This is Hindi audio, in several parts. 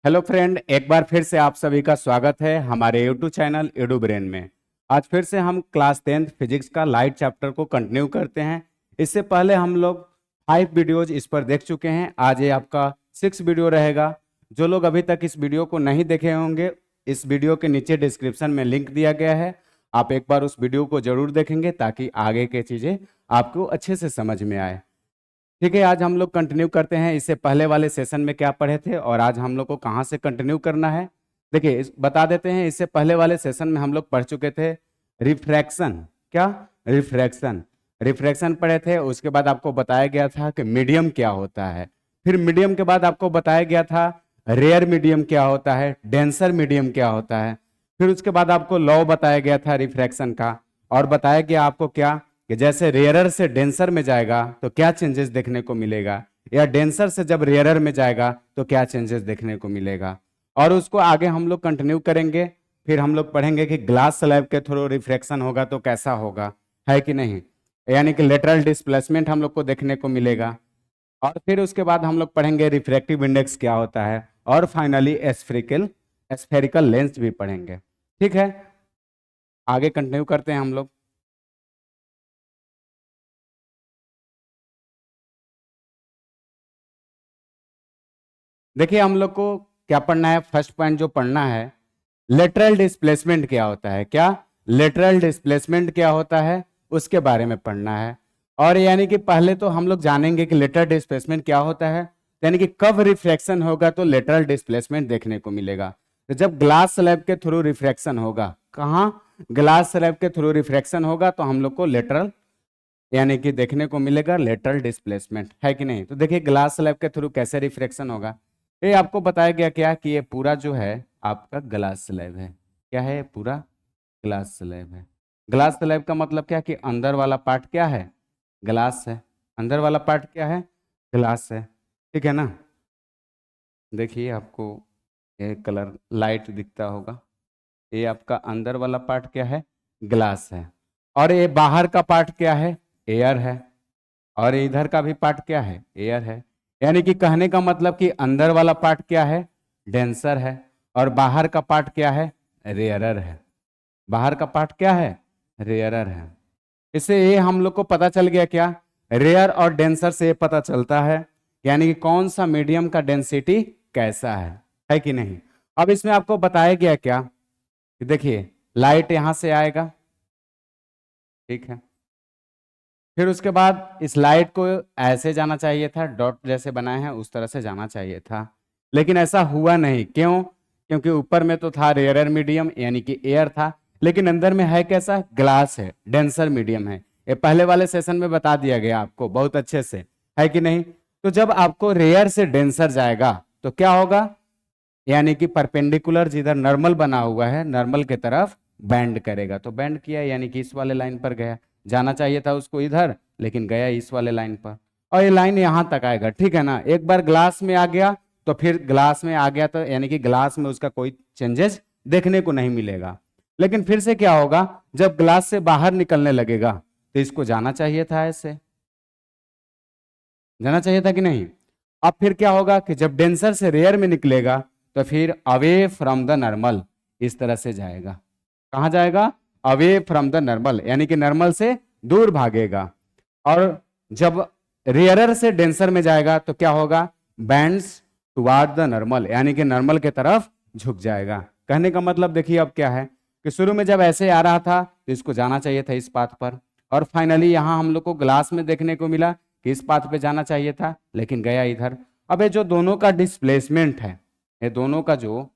हेलो फ्रेंड, एक बार फिर से आप सभी का स्वागत है हमारे यूट्यूब चैनल एडू ब्रेन में। आज फिर से हम क्लास 10th फिजिक्स का लाइट चैप्टर को कंटिन्यू करते हैं। इससे पहले हम लोग 5 वीडियोज इस पर देख चुके हैं। आज ये आपका 6 वीडियो रहेगा। जो लोग अभी तक इस वीडियो को नहीं देखे होंगे, इस वीडियो के नीचे डिस्क्रिप्शन में लिंक दिया गया है। आप एक बार उस वीडियो को जरूर देखेंगे ताकि आगे की चीज़ें आपको अच्छे से समझ में आए। ठीक है, आज हम लोग कंटिन्यू करते हैं। इससे पहले वाले सेशन में क्या पढ़े थे और आज हम लोग को कहाँ से कंटिन्यू करना है, देखिए बता देते हैं। इससे पहले वाले सेशन में हम लोग पढ़ चुके थे रिफ्रैक्शन। क्या? रिफ्रैक्शन। रिफ्रैक्शन पढ़े थे। उसके बाद आपको बताया गया था कि मीडियम क्या होता है। फिर मीडियम के बाद आपको बताया गया था रेयर मीडियम क्या होता है, डेंसर मीडियम क्या होता है। फिर उसके बाद आपको लॉ बताया गया था रिफ्रैक्शन का, और बताया गया आपको क्या कि जैसे रेयरर से डेंसर में जाएगा तो क्या चेंजेस देखने को मिलेगा, या डेंसर से जब रेयरर में जाएगा तो क्या चेंजेस देखने को मिलेगा। और उसको आगे हम लोग कंटिन्यू करेंगे। फिर हम लोग पढ़ेंगे कि ग्लास स्लैब के थ्रू रिफ्रैक्शन होगा तो कैसा होगा, है कि नहीं। यानी कि लेटरल डिस्प्लेसमेंट हम लोग को देखने को मिलेगा। और फिर उसके बाद हम लोग पढ़ेंगे रिफ्रैक्टिव इंडेक्स क्या होता है, और फाइनली स्फेरिकल लेंस भी पढ़ेंगे। ठीक है, आगे कंटिन्यू करते हैं हम लोग। देखिए हम लोग को क्या पढ़ना है। फर्स्ट पॉइंट जो पढ़ना है, लेटरल डिस्प्लेसमेंट क्या होता है। क्या? लेटरल डिस्प्लेसमेंट क्या होता है, उसके बारे में पढ़ना है। और यानी कि पहले तो हम लोग जानेंगे कि लेटरल डिस्प्लेसमेंट क्या होता है, यानी कि कब रिफ्रैक्शन होगा तो लेटरल डिस्प्लेसमेंट देखने को मिलेगा। तो जब ग्लास स्लैब के थ्रू रिफ्रैक्शन होगा, कहाँ? ग्लास स्लैब के थ्रू रिफ्रैक्शन होगा तो हम लोग को लेटरल यानी कि देखने को मिलेगा लेटरल डिस्प्लेसमेंट, है कि नहीं। तो देखिए ग्लास स्लैब के थ्रू कैसे रिफ्रैक्शन होगा। ये आपको बताया गया क्या कि ये पूरा जो है आपका ग्लास स्लैब है। क्या है? ये पूरा ग्लास स्लैब है। ग्लास स्लैब का मतलब क्या कि अंदर वाला पार्ट क्या है? ग्लास है। अंदर वाला पार्ट क्या है? ग्लास है। ठीक है ना। देखिए आपको ये कलर लाइट दिखता होगा। ये आपका अंदर वाला पार्ट क्या है? ग्लास है। और ये बाहर का पार्ट क्या है? एयर है। और इधर का भी पार्ट क्या है? एयर है। यानी कि कहने का मतलब कि अंदर वाला पार्ट क्या है? डेंसर है। और बाहर का पार्ट क्या है? रेयरर है। बाहर का पार्ट क्या है? रेयरर है। इससे ये हम लोग को पता चल गया क्या? रेयर और डेंसर से ये पता चलता है यानी कि कौन सा मीडियम का डेंसिटी कैसा है कि नहीं। अब इसमें आपको बताया गया क्या कि देखिए लाइट यहां से आएगा, ठीक है। फिर उसके बाद इस लाइट को ऐसे जाना चाहिए था, डॉट जैसे बनाए हैं उस तरह से जाना चाहिए था, लेकिन ऐसा हुआ नहीं। क्यों? क्योंकि ऊपर में तो था रेयर मीडियम यानी कि एयर था, लेकिन अंदर में है कैसा? ग्लास है, डेंसर मीडियम है। ये पहले वाले सेशन में बता दिया गया आपको बहुत अच्छे से, है कि नहीं। तो जब आपको रेयर से डेंसर जाएगा तो क्या होगा, यानी कि परपेंडिकुलर जिधर नॉर्मल बना हुआ है नॉर्मल की तरफ बैंड करेगा। तो बैंड किया यानी कि इस वाले लाइन पर गया। जाना चाहिए था उसको इधर, लेकिन गया इस वाले लाइन पर। और ये लाइन यहां तक आएगा, ठीक है ना। एक बार ग्लास में आ गया तो फिर ग्लास में आ गया तो यानी कि ग्लास में उसका कोई चेंजेस देखने को नहीं मिलेगा। लेकिन फिर से क्या होगा, जब ग्लास से बाहर निकलने लगेगा तो इसको जाना चाहिए था, ऐसे जाना चाहिए था कि नहीं। अब फिर क्या होगा कि जब डेंसर से रेयर में निकलेगा तो फिर अवे फ्रॉम द नॉर्मल इस तरह से जाएगा। कहाँ जाएगा? अवे फ्रॉम द नॉर्मल, यानी कि नॉर्मल से दूर भागेगा। और जब रेयरर से डेंसर में जाएगा तो क्या होगा? बैंड्स टुवार्ड द नॉर्मल, यानी कि नॉर्मल के तरफ झुक जाएगा। कहने का मतलब देखिए अब क्या है कि शुरू में जब ऐसे आ रहा था तो इसको जाना चाहिए था इस पाथ पर, और फाइनली यहां हम लोग को ग्लास में देखने को मिला कि इस पाथ पे जाना चाहिए था, लेकिन गया इधर। अब ये जो दोनों का डिस्प्लेसमेंट है, ये दोनों का जो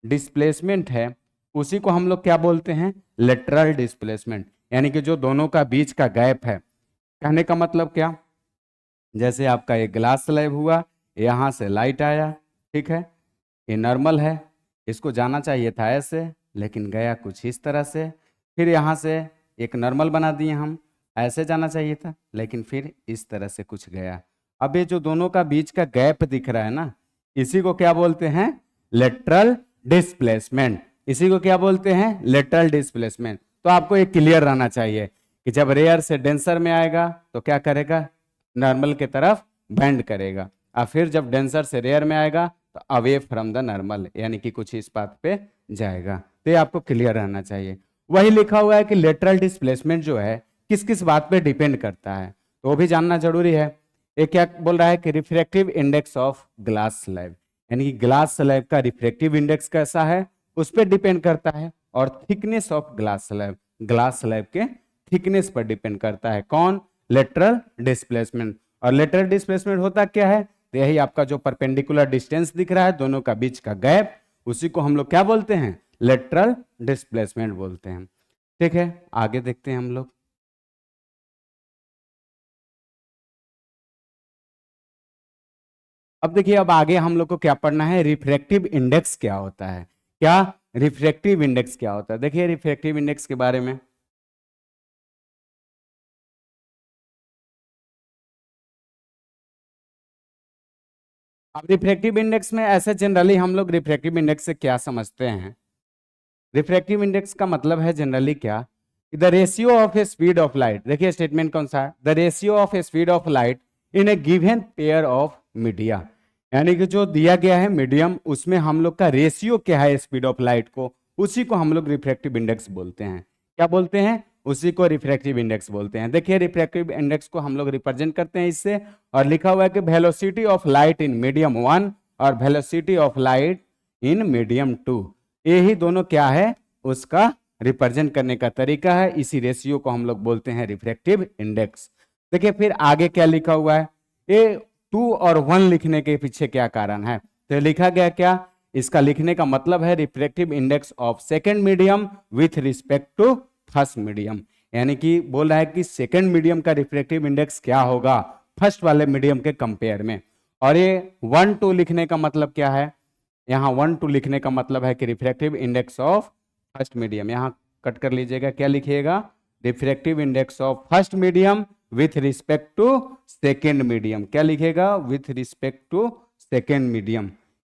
डिस्प्लेसमेंट है उसी को हम लोग क्या बोलते हैं? लेटरल डिस्प्लेसमेंट, यानी कि जो दोनों का बीच का गैप है। कहने का मतलब क्या, जैसे आपका एक ग्लास स्लैब हुआ, यहां से लाइट आया, ठीक है, ये नॉर्मल है, इसको जाना चाहिए था ऐसे, लेकिन गया कुछ इस तरह से। फिर यहाँ से एक नॉर्मल बना दिए हम, ऐसे जाना चाहिए था, लेकिन फिर इस तरह से कुछ गया। अब ये जो दोनों का बीच का गैप दिख रहा है ना, इसी को क्या बोलते हैं? Lateral displacement. इसी को क्या बोलते हैं? Lateral displacement. तो आपको ये क्लियर रहना चाहिए कि जब रेयर से डेंसर में आएगा तो क्या करेगा? नॉर्मल की तरफ बेंड करेगा। और फिर जब डेंसर से रेयर में आएगा तो अवे फ्रॉम द नॉर्मल, यानी कि कुछ इस बात पे जाएगा। तो ये आपको क्लियर रहना चाहिए। वही लिखा हुआ है कि लेटरल डिस्प्लेसमेंट जो है किस किस बात पे डिपेंड करता है, तो वो भी जानना जरूरी है। ये क्या बोल रहा है कि refractive index of glass slab, यानी कि ग्लास स्लैब का रिफ्रैक्टिव इंडेक्स कैसा है उस पर डिपेंड करता है। और thickness of glass slab, glass slab के थिकनेस पर डिपेंड करता है कौन, लेटरल डिस्प्लेसमेंट। और लेटरल डिस्प्लेसमेंट होता क्या है, तो यही आपका जो परपेंडिकुलर डिस्टेंस दिख रहा है दोनों का बीच का गैप, उसी को हम लोग क्या बोलते हैं, लेटरल डिस्प्लेसमेंट बोलते हैं। ठीक है, आगे देखते हैं हम लोग। अब देखिए, अब आगे हम लोग को क्या पढ़ना है, रिफ्रैक्टिव इंडेक्स क्या होता है। क्या रिफ्रैक्टिव इंडेक्स क्या होता है, देखिए रिफ्रैक्टिव इंडेक्स के बारे में। अब रिफ्रैक्टिव इंडेक्स में ऐसे जनरली हम लोग रिफ्रैक्टिव इंडेक्स से क्या समझते हैं, रिफ्रैक्टिव इंडेक्स का मतलब है जनरली क्या, the ratio of A speed of light. देखिए स्टेटमेंट कौन सा है, the ratio of A speed of light in A given pair of media, यानी कि जो दिया गया है मीडियम उसमें हम लोग का रेशियो क्या है स्पीड ऑफ लाइट को, उसी को हम लोग रिफ्रैक्टिव इंडेक्स बोलते हैं। क्या बोलते हैं, उसी को रिफ्रैक्टिव इंडेक्स बोलते हैं। देखिए रिफ्रैक्टिव इंडेक्स को हम लोग रिप्रेजेंट करते हैं इससे, और लिखा हुआ है कि velocity of light in medium 1 और velocity of light in medium 2, यही दोनों क्या है उसका रिप्रेजेंट करने का तरीका है। इसी रेशियो को हम लोग बोलते हैं रिफ्रैक्टिव इंडेक्स। देखिए फिर आगे क्या लिखा हुआ है, ये 2 और 1 लिखने के पीछे क्या कारण है, तो लिखा गया क्या, इसका लिखने का मतलब है refractive index of second medium with respect to first medium, यानी कि बोल रहा है कि सेकंड मीडियम का रिफ्रैक्टिव इंडेक्स क्या होगा फर्स्ट वाले मीडियम के कंपेयर में। और ये 1 2 लिखने का मतलब क्या है, यहाँ 1 2 लिखने का मतलब है कि refractive index of first medium, यहाँ कट कर लीजिएगा, क्या लिखिएगा, refractive index of first medium with respect to second medium, क्या लिखेगा, with respect to second medium.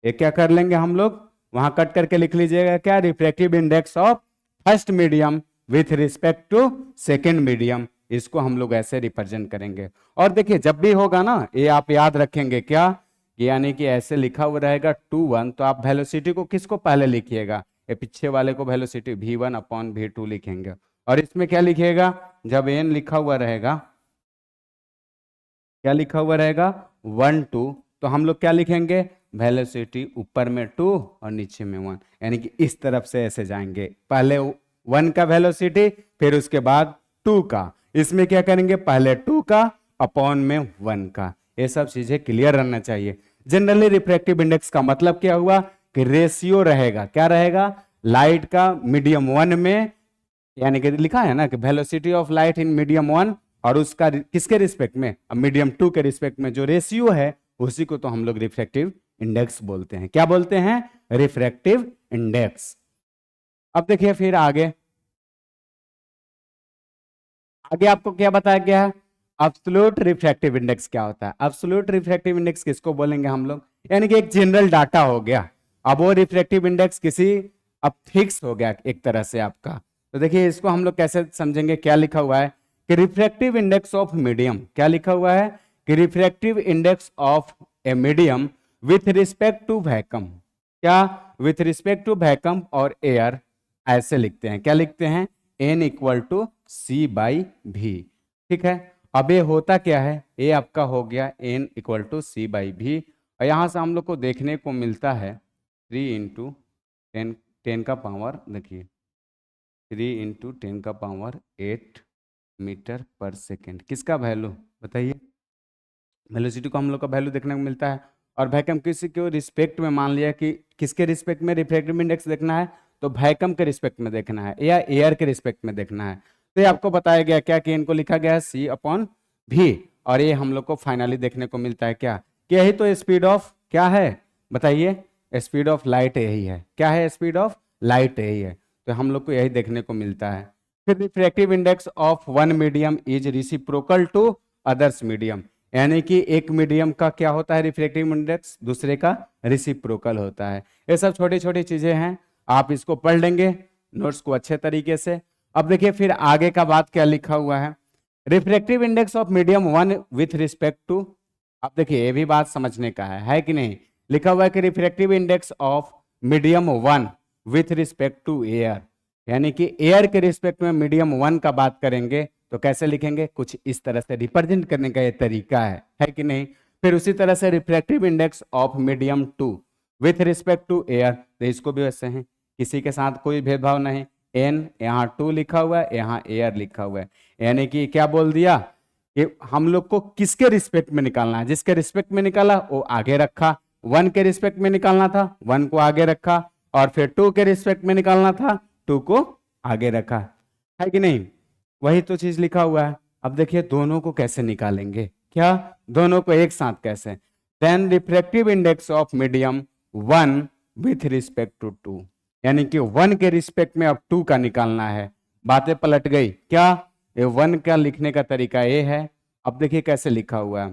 ये क्या कर लेंगे हम लोग, वहां कट करके लिख लीजिएगा क्या, refractive index of first medium with respect to second medium, इसको हम लोग ऐसे रिप्रेजेंट करेंगे। और देखिए जब भी होगा ना ये आप याद रखेंगे क्या, यानी कि ऐसे लिखा हुआ रहेगा 2 1, तो आप वेलोसिटी को किसको पहले लिखिएगा, ये पीछे वाले को वेलोसिटी v1 अपॉन v2 लिखेंगे। और इसमें क्या लिखिएगा, जब n लिखा हुआ रहेगा, क्या लिखा हुआ रहेगा 1 2, तो हम लोग क्या लिखेंगे, वेलोसिटी ऊपर में 2 और नीचे में 1, यानी कि इस तरफ से ऐसे जाएंगे, पहले 1 का वेलोसिटी फिर उसके बाद 2 का, इसमें क्या करेंगे पहले 2 का अपॉन में 1 का। ये सब चीजें क्लियर रहना चाहिए। जनरली रिफ्रैक्टिव इंडेक्स का मतलब क्या हुआ कि रेशियो रहेगा, क्या रहेगा, लाइट का मीडियम 1 में, यानी कि लिखा है ना कि velocity of light in medium 1 और उसका किसके रिस्पेक्ट में, मीडियम 2 के रिस्पेक्ट में जो रेशियो है उसी को तो हम लोग रिफ्रैक्टिव इंडेक्स बोलते हैं। क्या बोलते हैं, रिफ्रैक्टिव इंडेक्स। अब देखिए फिर आगे आगे आपको क्या बताया गया है, एब्सोल्यूट रिफ्रैक्टिव इंडेक्स क्या होता है। एब्सोल्यूट रिफ्रैक्टिव इंडेक्स किसको बोलेंगे हम लोग, यानी कि एक जनरल डाटा हो गया, अब वो रिफ्रैक्टिव इंडेक्स किसी अब फिक्स हो गया एक तरह से आपका। तो देखिए इसको हम लोग कैसे समझेंगे, क्या लिखा हुआ है कि रिफ्रैक्टिव इंडेक्स ऑफ मीडियम, क्या लिखा हुआ है कि refractive index of a medium with respect to vacuum, क्या, विथ रिस्पेक्ट टू वैक्यूम और एयर, ऐसे लिखते हैं, क्या लिखते हैं, n equal to C by V. ठीक है, अब ये होता क्या है, ये आपका हो गया n equal to C by V, और यहाँ से हम लोग को देखने को मिलता है 3 इंटू 10 का पावर, देखिए 3 इंटू 10 का पावर 8 मीटर पर सेकेंड, किसका वैल्यू बताइए, वेलोसिटी को हम लोग का वैल्यू देखने को मिलता है। और वैक्यूम किसी के रिस्पेक्ट में मान लिया कि किसके रिस्पेक्ट में रिफ्रैक्टिव इंडेक्स देखना है, तो वैक्यूम के रिस्पेक्ट में देखना है या एयर के रिस्पेक्ट में देखना है। तो ये आपको बताया गया क्या कि इनको लिखा गया है सी अपॉन भी, और ये हम लोग को फाइनली देखने को मिलता है क्या कि यही तो स्पीड ऑफ क्या है, बताइए, स्पीड ऑफ लाइट यही है, क्या है, स्पीड ऑफ लाइट यही है। तो हम लोग को यही देखने को मिलता है। फिर refractive index of one medium is reciprocal to others medium, यानी कि एक मीडियम का क्या होता है रिफ्रैक्टिव इंडेक्स, दूसरे का रिसिप्रोकल होता है। ये सब छोटी छोटी चीजें हैं, आप इसको पढ़ लेंगे नोट्स को अच्छे तरीके से। अब देखिए फिर आगे का बात क्या लिखा हुआ है, refractive index of medium 1 with respect to, अब देखिए ये भी बात समझने का है कि नहीं, लिखा हुआ है कि refractive index of medium 1 with respect to air, यानी कि एयर के रिस्पेक्ट में मीडियम 1 का बात करेंगे तो कैसे लिखेंगे, कुछ इस तरह से रिप्रेजेंट करने का ये तरीका है कि नहीं। फिर उसी तरह से refractive index of medium 2 with respect to air, तो इसको भी वैसे हैं, किसी के साथ कोई भेदभाव नहीं, एन यहाँ 2 लिखा हुआ है, यहाँ एयर लिखा हुआ है, यानी कि क्या बोल दिया कि हम लोग को किसके रिस्पेक्ट में निकालना है, जिसके रिस्पेक्ट में निकाला वो आगे रखा, 1 के रिस्पेक्ट में निकालना था 1 को आगे रखा, और फिर 2 के रिस्पेक्ट में निकालना था 2 को आगे रखा, है कि नहीं। वही तो चीज लिखा हुआ है। अब देखिए दोनों को कैसे निकालेंगे, क्या दोनों को एक साथ कैसे, then refractive index of medium 1 with respect to 2, यानी कि 1 के रिस्पेक्ट में अब 2 का निकालना है। बातें पलट गई क्या, ये 1 का लिखने का तरीका ये है। अब देखिए कैसे लिखा हुआ है,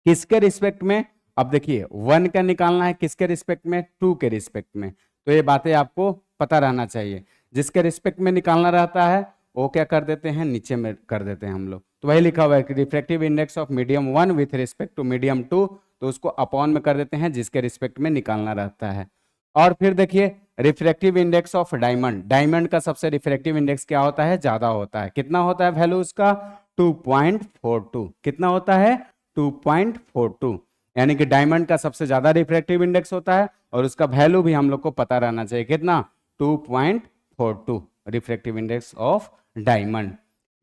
किसके रिस्पेक्ट में, अब देखिए 1 का निकालना है किसके रिस्पेक्ट में, 2 के रिस्पेक्ट में, तो ये बातें आपको पता रहना चाहिए। जिसके रिस्पेक्ट में निकालना रहता है वो क्या कर देते हैं, नीचे में कर देते हैं हम लोग। तो वही लिखा हुआ है कि refractive index of medium 1 with respect to medium 2, तो उसको अपॉन में कर देते हैं जिसके रिस्पेक्ट में निकालना रहता है। और फिर देखिए refractive index of diamond, diamond का सबसे रिफ्रैक्टिव इंडेक्स क्या होता है, ज्यादा होता है। कितना होता है वैल्यू उसका, 2.42, कितना होता है 2.42, यानी कि डायमंड का सबसे ज्यादा रिफ्रैक्टिव इंडेक्स होता है, और उसका वैल्यू भी हम लोग को पता रहना चाहिए, कितना 2.42 refractive index of diamond.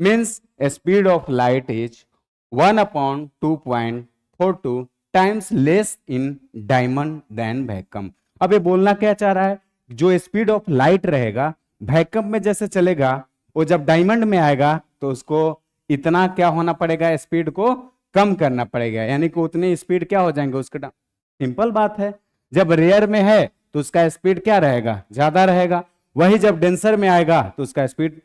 Means speed of light is 1/2.42 times less in diamond than vacuum. अब ये बोलना क्या चाह रहा है, जो स्पीड ऑफ लाइट रहेगा वैक्यूम में जैसे चलेगा, वो जब डायमंड में आएगा तो उसको इतना क्या होना पड़ेगा, स्पीड को कम करना पड़ेगा, यानी कि उतनी स्पीड क्या हो जाएंगे उसका। सिंपल बात है, जब रेयर में है तो उसका स्पीड क्या रहेगा, ज्यादा रहेगा, वही जब डेंसर में आएगा तो उसका स्पीड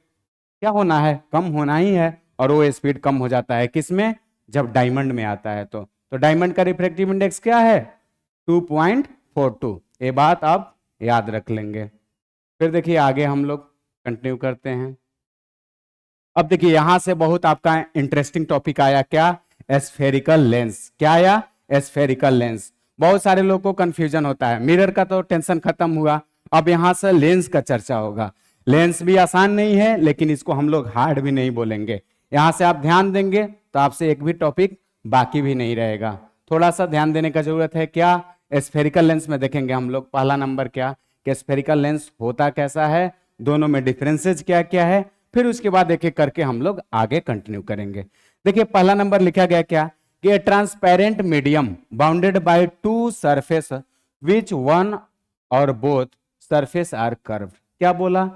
क्या होना है, कम होना ही है, और वो स्पीड कम हो जाता है किसमें, जब डायमंड में आता है। तो डायमंड का रिफ्रैक्टिव इंडेक्स क्या है 2.42, ये बात आप याद रख लेंगे। फिर देखिए आगे हम लोग कंटिन्यू करते हैं। अब देखिए यहां से बहुत आपका इंटरेस्टिंग टॉपिक आया, क्या, एस्फेरिकल लेंस। क्या आया, एस्फेरिकल लेंस। बहुत सारे लोगों को कंफ्यूजन होता है, मिरर का तो टेंशन खत्म हुआ, अब यहां से लेंस का चर्चा होगा। लेंस भी आसान नहीं है, लेकिन इसको हम लोग हार्ड भी नहीं बोलेंगे। यहां से आप ध्यान देंगे तो आपसे एक भी टॉपिक बाकी भी नहीं रहेगा, थोड़ा सा ध्यान देने का जरूरत है। क्या, स्फेरिकल लेंस में देखेंगे हम लोग पहला नंबर क्या, कि स्फेरिकल लेंस होता कैसा है, दोनों में डिफरेंसेस क्या क्या है, फिर उसके बाद एक एक करके हम लोग आगे कंटिन्यू करेंगे। देखिए पहला नंबर लिखा गया क्या, कि transparent medium bounded by 2 surface which 1 और बोथ सरफेस आर कर्व। क्या बोला,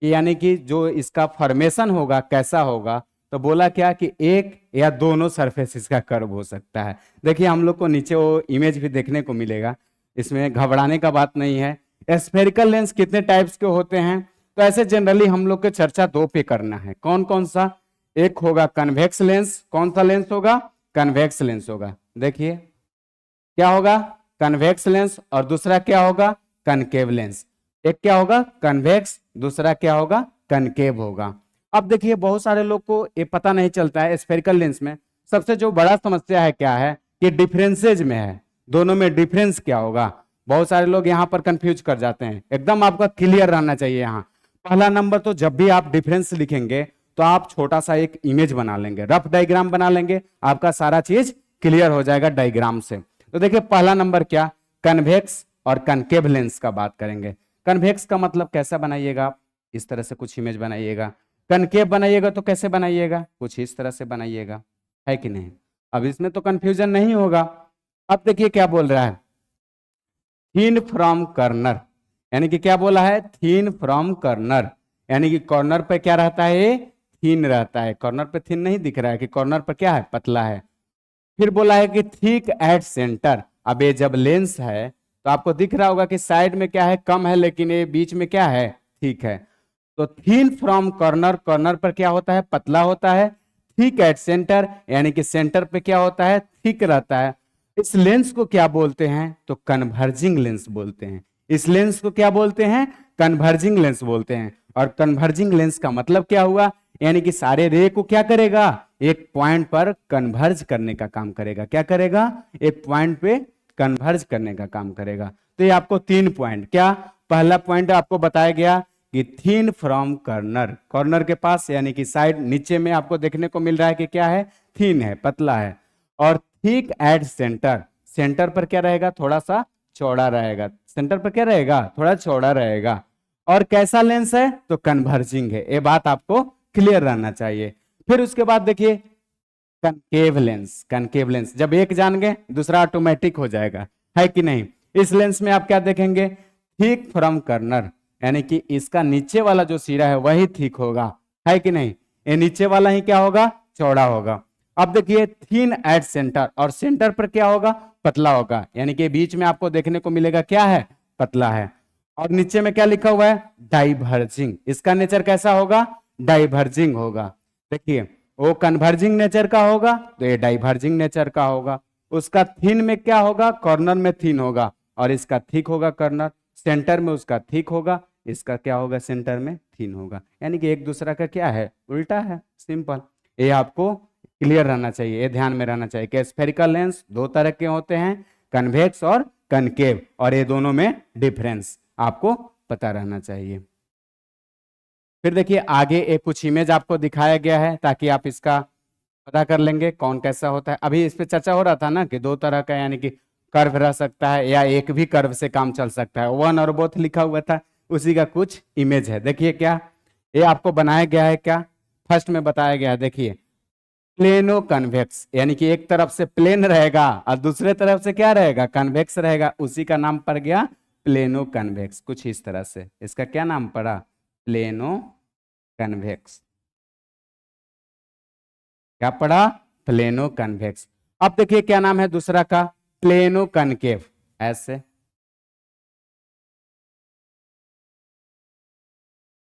यानी कि जो इसका फॉर्मेशन होगा कैसा होगा, तो बोला क्या कि एक या दोनों सरफेस इसका कर्व हो सकता है। देखिए हम लोग को नीचे वो इमेज भी देखने को मिलेगा, इसमें घबराने का बात नहीं है। स्फेरिकल लेंस कितने टाइप्स के होते हैं, तो ऐसे जनरली हम लोग को चर्चा 2 पे करना है। कौन कौन सा, एक होगा कन्वेक्स लेंस, कौन सा लेंस होगा, कन्वेक्स लेंस होगा। देखिए क्या होगा, कन्वेक्स लेंस, और दूसरा क्या होगा, कनकेव लेंस। एक क्या होगा कन्वेक्स, दूसरा क्या होगा कनकेव होगा। अब देखिए बहुत सारे लोग को ये पता नहीं चलता है, स्फेरिकल लेंस में सबसे जो बड़ा समस्या है क्या है, कि डिफरेंसेज में है, दोनों में डिफरेंस क्या होगा। बहुत सारे लोग यहाँ पर कंफ्यूज कर जाते हैं, एकदम आपका क्लियर रहना चाहिए। यहाँ पहला नंबर, तो जब भी आप डिफरेंस लिखेंगे तो आप छोटा सा एक इमेज बना लेंगे, रफ डायग्राम बना लेंगे, आपका सारा चीज क्लियर हो जाएगा डायग्राम से। तो देखिए पहला नंबर क्या, कन्वेक्स और कनकेव लेंस का बात करेंगे। कन्वेक्स का मतलब कैसा बनाइएगा आप, इस तरह से कुछ इमेज बनाइएगा। कनकेव बनाइएगा तो कैसे बनाइएगा, कुछ इस तरह से बनाइएगा, है कि नहीं। अब इसमें तो कंफ्यूजन नहीं होगा। अब देखिए क्या बोल रहा है, थीन फ्रॉम कर्नर, यानी कि क्या बोला है, थीन फ्रॉम कर्नर, यानी कि कॉर्नर पे क्या रहता है, थीन रहता है। कॉर्नर पे थीन नहीं दिख रहा है, कि कॉर्नर पर क्या है, पतला है। फिर बोला है कि थिक एट सेंटर। अब ये जब लेंस है तो आपको दिख रहा होगा कि साइड में क्या है, कम है, लेकिन ये बीच में क्या है, ठीक है। तो थीन फ्रॉम कॉर्नर, कॉर्नर पर क्या होता है, पतला होता है। थिक एट सेंटर, यानी कि सेंटर पे क्या होता है, थिक रहता है। इस लेंस को क्या बोलते हैं, तो कन्वर्जिंग लेंस बोलते हैं। इस लेंस को क्या बोलते हैं, कन्वर्जिंग लेंस बोलते हैं। और कन्वर्जिंग लेंस का मतलब क्या हुआ, यानी कि सारे रे को क्या करेगा, एक पॉइंट पर कन्वर्ज करने का काम करेगा। क्या करेगा, एक पॉइंट पे कन्वर्ज करने का काम करेगा। तो ये आपको 3 पॉइंट, क्या पहला पॉइंट आपको बताया गया कि थिन फ्रॉम कॉर्नर, कॉर्नर के पास यानी कि साइड नीचे में आपको देखने को मिल रहा है कि क्या है, थिन है, पतला है। और थिक एट सेंटर, सेंटर पर क्या रहेगा, थोड़ा सा चौड़ा रहेगा, सेंटर पर क्या रहेगा, थोड़ा चौड़ा रहेगा। और कैसा लेंस है, तो कन्वर्जिंग है, ये बात आपको क्लियर रहना चाहिए। फिर उसके बाद देखिए कनकेव लेंस, कनकेव लेंस जब एक जान गए दूसरा ऑटोमेटिक हो जाएगा, है कि नहीं। इस लेंस में आप क्या देखेंगे, थिक फ्रॉम कॉर्नर, यानी कि इसका नीचे वाला जो सिरा है वही थिक होगा, है कि नहीं, ये नीचे वाला ही क्या होगा, चौड़ा होगा। अब देखिए थिन एट सेंटर, और सेंटर पर क्या होगा, पतला होगा, यानी कि बीच में आपको देखने को मिलेगा क्या है, पतला है। और नीचे में क्या लिखा हुआ है, डाइवर्जिंग, इसका नेचर कैसा होगा, डाइवर्जिंग होगा। देखिए वो कन्वर्जिंग नेचर का होगा तो ये डाइवर्जिंग नेचर का होगा। उसका थिन में क्या होगा, कॉर्नर में थिन होगा, और इसका थिक होगा कॉर्नर, सेंटर में उसका थिक होगा, इसका क्या होगा, सेंटर में थिन होगा। यानी कि एक दूसरा का क्या है, उल्टा है, सिंपल। ये आपको क्लियर रहना चाहिए, ये ध्यान में रहना चाहिए कि स्फेरिकल लेंस दो तरह के होते हैं, कन्वेक्स और कनकेव, और ये दोनों में डिफरेंस आपको पता रहना चाहिए। फिर देखिए आगे एक कुछ इमेज आपको दिखाया गया है ताकि आप इसका पता कर लेंगे कौन कैसा होता है। अभी इस पे चर्चा हो रहा था ना कि दो तरह का, यानी कि कर्व रह सकता है या एक भी कर्व से काम चल सकता है, वन और बोथ लिखा हुआ था, उसी का कुछ इमेज है। देखिए क्या ये आपको बनाया गया है, क्या फर्स्ट में बताया गया है, देखिए प्लेनो कन्वेक्स, यानी कि एक तरफ से प्लेन रहेगा और दूसरे तरफ से क्या रहेगा, कन्वेक्स रहेगा, उसी का नाम पड़ गया प्लेनो कन्वेक्स। कुछ इस तरह से इसका क्या नाम पड़ा, प्लेनो कन्वेक्स, क्या पड़ा, प्लेनो कन्वेक्स। अब देखिए क्या नाम है दूसरा का, प्लेनो कनकेव, ऐसे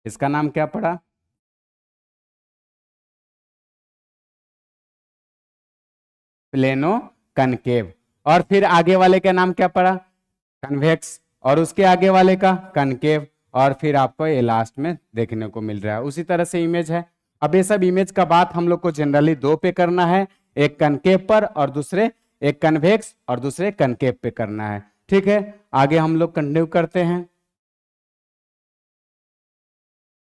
इसका नाम क्या पड़ा, प्लेनो कनकेव। और फिर आगे वाले का नाम क्या पड़ा, कन्वेक्स, और उसके आगे वाले का कनकेव, और फिर आपको ये लास्ट में देखने को मिल रहा है उसी तरह से इमेज है। अब ये सब इमेज का बात हम लोग को जनरली दो पे करना है, एक कनकेव पर और दूसरे, एक कन्वेक्स और दूसरे कनकेव पे करना है। ठीक है, आगे हम लोग कंटिन्यू करते हैं।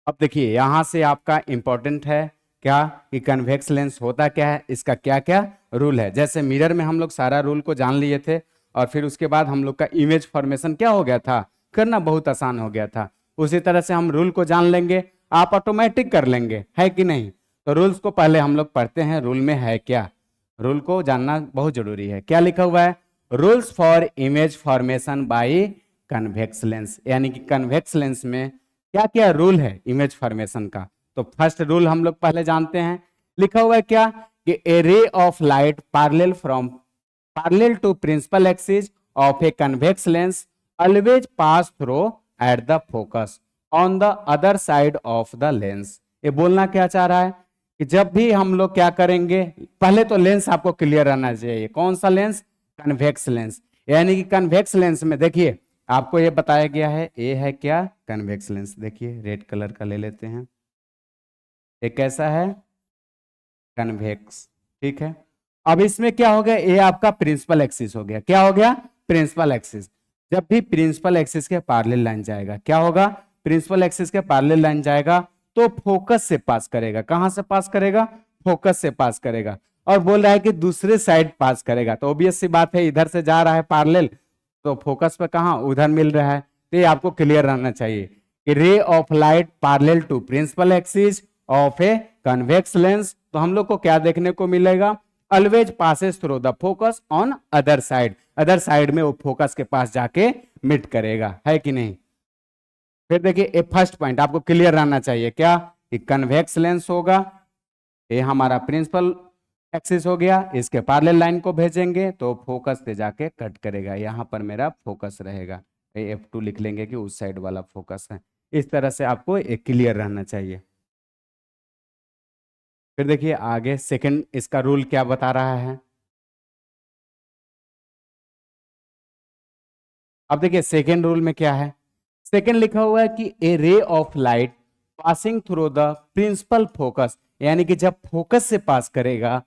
अब देखिए यहां से आपका इंपॉर्टेंट है क्या, कि कन्वेक्स लेंस होता क्या है, इसका क्या क्या रूल है। जैसे मिरर में हम लोग सारा रूल को जान लिए थे, और फिर उसके बाद हम लोग का इमेज फॉर्मेशन क्या हो गया था, करना बहुत आसान हो गया था। उसी तरह से हम रूल को जान लेंगे, आप ऑटोमेटिक कर लेंगे, है कि नहीं। तो रूल्स को पहले हम लोग पढ़ते हैं, रूल में है क्या, रूल को जानना बहुत जरूरी है। क्या लिखा हुआ है, rules for image formation by convex lens, यानी कि कन्वेक्स लेंस में क्या क्या रूल है इमेज फॉर्मेशन का। तो फर्स्ट रूल हम लोग पहले जानते हैं, लिखा हुआ है क्या, कि a ray of light parallel to principal axis of a convex lens always pass through at the focus on the other side of the lens. ये बोलना क्या चाह रहा है, कि जब भी हम लोग क्या करेंगे, पहले तो लेंस आपको क्लियर रहना चाहिए, कौन सा लेंस, कन्वेक्स लेंस। यानी कि कन्वेक्स लेंस में देखिए आपको ये बताया गया है, ये है क्या, कन्वेक्स लेंस। देखिए रेड कलर का ले लेते हैं, ये कैसा है, कन्वेक्स, ठीक है। अब इसमें क्या हो गया, ये आपका प्रिंसिपल एक्सिस हो गया, क्या हो गया, प्रिंसिपल एक्सिस। जब भी प्रिंसिपल एक्सिस के पैरेलल लाइन जाएगा, क्या होगा, प्रिंसिपल एक्सिस के पैरेलल लाइन जाएगा तो फोकस से पास करेगा, कहां से पास करेगा, फोकस से पास करेगा। और बोल रहा है कि दूसरे साइड पास करेगा, तो ऑब्वियस सी बात है, इधर से जा रहा है पैरेलल, तो फोकस पे कहां, उधर मिल रहा है। तो ये आपको क्लियर रहना चाहिए कि ray of light parallel to principal axis of a convex lens, तो हम लोग को क्या देखने को मिलेगा, always passes through the focus on other side, other side में वो फोकस के पास जाके मिट करेगा, है कि नहीं। फिर देखिए ये फर्स्ट पॉइंट आपको क्लियर रहना चाहिए, क्या, कि कन्वेक्स लेंस होगा, ये हमारा प्रिंसिपल एक्सिस हो गया, इसके पैरेलल लाइन को भेजेंगे तो फोकस से जाके कट करेगा, यहां पर मेरा फोकस रहेगा, F2 लिख लेंगे कि उस साइड वाला फोकस है। इस तरह से आपको एक क्लियर रहना चाहिए। फिर देखिए आगे सेकंड इसका रूल क्या बता रहा है। अब देखिए सेकंड रूल में क्या है, सेकंड लिखा हुआ है कि a ray of light passing through the principal focus, यानी कि जब फोकस से पास करेगा,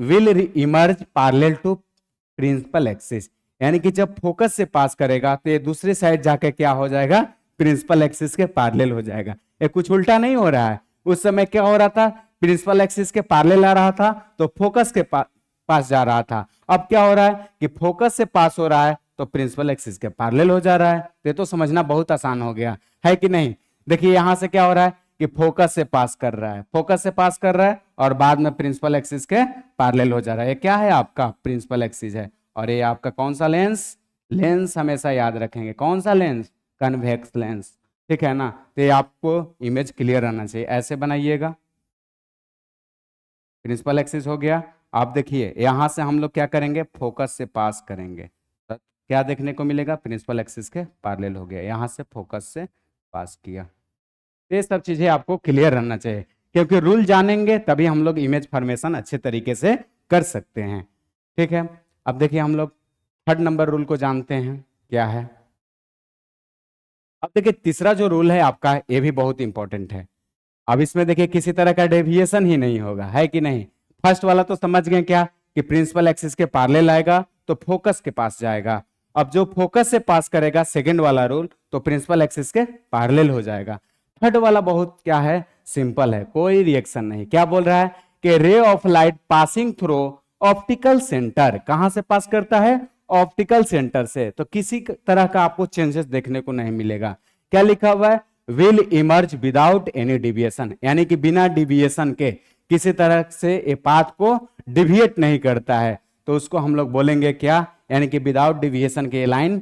will emerge parallel to principal axis, यानी कि जब फोकस से पास करेगा तो ये दूसरी साइड जाके क्या हो जाएगा, प्रिंसिपल एक्सिस के पैरेलल हो जाएगा। ये कुछ उल्टा नहीं हो रहा है, उस समय क्या हो रहा था, प्रिंसिपल एक्सिस के पैरेलल आ रहा था तो फोकस के पास जा रहा था। अब क्या हो रहा है कि फोकस से पास हो रहा है तो प्रिंसिपल एक्सिस के पैरेलल हो जा रहा है। ये तो समझना बहुत आसान हो गया है कि नहीं। देखिए यहां से क्या हो रहा है कि फोकस से पास कर रहा है, फोकस से पास कर रहा है और बाद में प्रिंसिपल एक्सिस के पैरेलल हो जा रहा है। ये क्या है, आपका प्रिंसिपल एक्सिस है। और ये आपका कौन सा लेंस, लेंस हमेशा याद रखेंगे, कौन सा लेंस, कन्वेक्स लेंस, ठीक है ना। तो ये आपको इमेज क्लियर रहना चाहिए, ऐसे बनाइएगा। प्रिंसिपल एक्सिस हो गया। आप देखिए यहां से हम लोग क्या करेंगे, फोकस से पास करेंगे तो क्या देखने को मिलेगा, प्रिंसिपल एक्सिस के पैरेलल हो गया। यहां से फोकस से पास किया। ये सब चीजें आपको क्लियर रहना चाहिए, क्योंकि रूल जानेंगे तभी हम लोग इमेज फॉर्मेशन अच्छे तरीके से कर सकते हैं, ठीक है। अब देखिए हम लोग थर्ड नंबर रूल को जानते हैं क्या है। अब देखिए तीसरा जो रूल है आपका, ये भी बहुत इंपॉर्टेंट है। अब इसमें देखिए किसी तरह का डेविएशन ही नहीं होगा, है कि नहीं। फर्स्ट वाला तो समझ गए क्या, कि प्रिंसिपल एक्सिस के पैरेलल आएगा तो फोकस के पास जाएगा। अब जो फोकस से पास करेगा, सेकंड वाला रूल, तो प्रिंसिपल एक्सिस के पैरेलल हो जाएगा। थर्ड वाला बहुत क्या है, सिंपल है, कोई रिएक्शन नहीं। क्या बोल रहा है कि ray of light passing through optical centre, कहां से पास करता है, ऑप्टिकल सेंटर से, तो किसी तरह का आपको चेंजेस देखने को नहीं मिलेगा। क्या लिखा हुआ है, will emerge without any deviation, यानी कि बिना डिविएशन के, किसी तरह से ये पाथ को डिविएट नहीं करता है, तो उसको हम लोग बोलेंगे क्या, यानी कि विदाउट डिविएशन के लाइन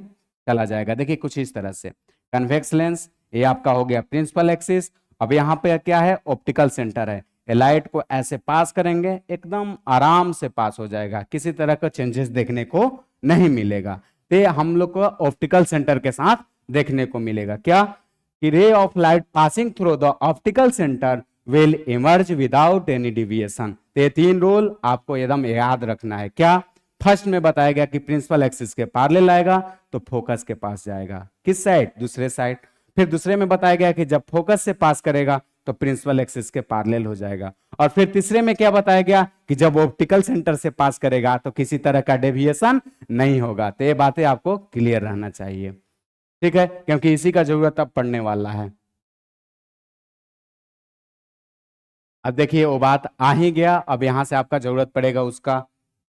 चला जाएगा। देखिए कुछ इस तरह से, कन्वेक्स लेंस ये आपका हो गया प्रिंसिपल एक्सिस। अब यहाँ पे क्या है, ऑप्टिकल सेंटर है। लाइट को ऐसे पास करेंगे, एकदम आराम से पास हो जाएगा, किसी तरह का चेंजेस देखने को नहीं मिलेगा। तो हम लोग को ऑप्टिकल सेंटर के साथ देखने को मिलेगा क्या, कि ray of light passing through the optical centre will emerge without any deviation. ये तीन रूल आपको एकदम याद रखना है। क्या, फर्स्ट में बताया गया कि प्रिंसिपल एक्सिस के पैरेलल आएगा तो फोकस के पास जाएगा, किस साइड, दूसरे साइड। फिर दूसरे में बताया गया कि जब फोकस से पास करेगा तो प्रिंसिपल एक्सिस के पैरेलल हो जाएगा। और फिर तीसरे में क्या बताया गया कि जब ऑप्टिकल सेंटर से पास करेगा तो किसी तरह का डेविएशन नहीं होगा। तो ये बातें आपको क्लियर रहना चाहिए, ठीक है, क्योंकि इसी का जरूरत अब पड़ने वाला है। अब देखिए वो बात आ ही गया, अब यहां से आपका जरूरत पड़ेगा उसका,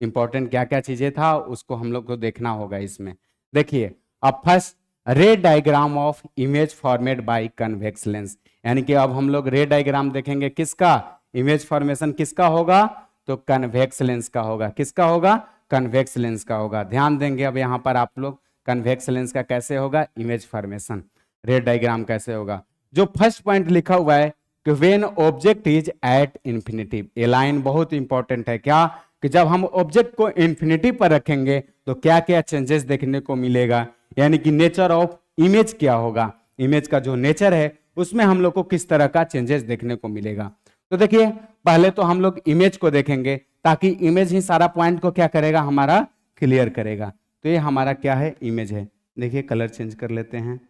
इंपॉर्टेंट क्या क्या चीजें था उसको हम लोग को देखना होगा इसमें। देखिए अब first, ray diagram of image format by convex lens, यानी कि अब हम लोग रे डायग्राम देखेंगे, किसका, इमेज फॉर्मेशन किसका होगा, तो कन्वेक्स लेंस का होगा। किसका होगा, कन्वेक्स लेंस का होगा। ध्यान देंगे अब यहाँ पर आप लोग, कन्वेक्स लेंस का कैसे होगा इमेज फॉर्मेशन, रे डायग्राम कैसे होगा। जो फर्स्ट पॉइंट लिखा हुआ है कि when object is at infinity, ये लाइन बहुत इंपॉर्टेंट है। क्या, कि जब हम ऑब्जेक्ट को इंफिनिटी पर रखेंगे तो क्या क्या चेंजेस देखने को मिलेगा, यानी कि नेचर ऑफ इमेज क्या होगा, इमेज का जो नेचर है उसमें हम लोग को किस तरह का चेंजेस देखने को मिलेगा। तो देखिए पहले तो हम लोग इमेज को देखेंगे, ताकि इमेज ही सारा पॉइंट को क्या करेगा, हमारा क्लियर करेगा। तो ये हमारा क्या है, इमेज है। देखिए कलर चेंज कर लेते हैं,